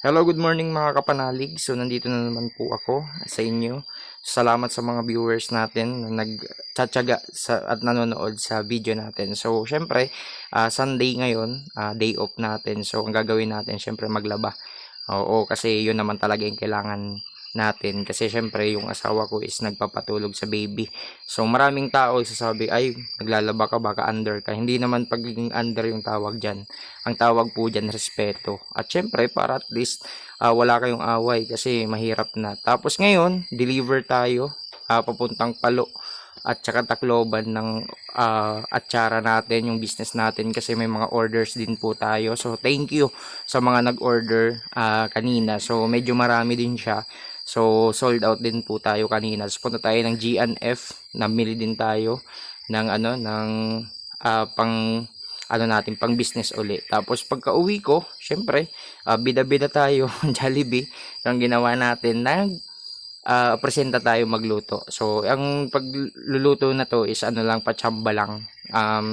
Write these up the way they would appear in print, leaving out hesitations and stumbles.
Hello, good morning mga kapanalig. So, nandito na naman po ako sa inyo. Salamat sa mga viewers natin na nagtsatsaga at nanonood sa video natin. So, syempre, Sunday ngayon, day off natin. So, ang gagawin natin, syempre, maglaba. Oo, kasi yun naman talaga yung kailangan natin. Kasi syempre, yung asawa ko is nagpapatulog sa baby. So, maraming tao isasabi, ay, naglalaba ka, baka under ka. Hindi naman pagiging under yung tawag dyan. Ang tawag po dyan, respeto. At syempre, para at least wala kayong away kasi mahirap na. Tapos ngayon, deliver tayo papuntang Palo at saka Tacloban ng atsara natin, yung business natin kasi may mga orders din po tayo. So thank you sa mga nag-order kanina. So medyo marami din siya. So sold out din po tayo kanina. So punta tayo ng GNF, namili din tayo ng pang natin pang business uli. Tapos pagka-uwi ko, syempre, bida-bida tayo, Jollibee, yung ginawa natin, presenta tayo magluto. So, ang pagluluto na to is lang, patsamba lang.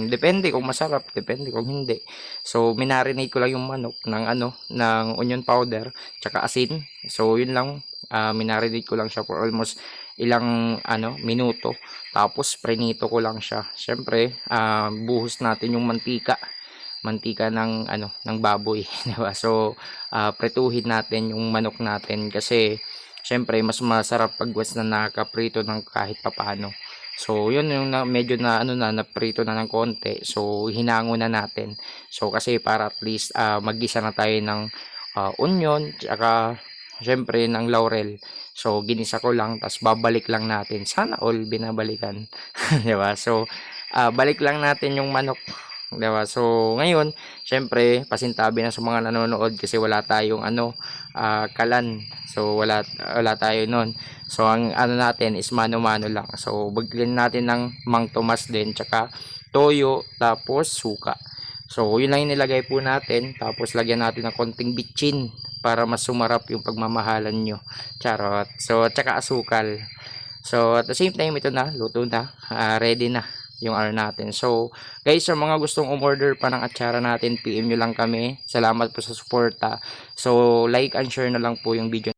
Depende kung masarap, depende kung hindi. So, minarinate ko lang yung manok ng onion powder, tsaka asin. So, yun lang, minarinate ko lang siya for almost ilang minuto. Tapos, prenito ko lang siya. Syempre, buhos natin yung mantika ng baboy, di ba? So, pretuhin natin yung manok natin kasi syempre mas masarap pag was na nakaprito ng kahit papano. So, yun yung medyo naprito na ng konti. So, hinango na natin. So, kasi para at least maggisa na tayo ng onion, tsaka syempre ng laurel. So, ginisa ko lang, tapos babalik lang natin. Sana all binabalikan. Di ba? So, balik lang natin yung manok. Diba? So, ngayon, syempre, pasintabi na sa mga nanonood kasi wala tayong kalan. So, wala tayo nun. So, ang natin is mano-mano lang. So, bagyan natin ng Mang Tomas din, tsaka toyo, tapos suka. So, yun lang yung nilagay po natin. Tapos, lagyan natin ng konting bitchin para mas sumarap yung pagmamahalan nyo. Charot. So, tsaka asukal. So, at the same time, ito na, luto na. Ready na yung natin. So, guys, sa mga gustong umorder pa ng atsara natin, PM nyo lang kami. Salamat po sa suporta. So, like and share na lang po yung video.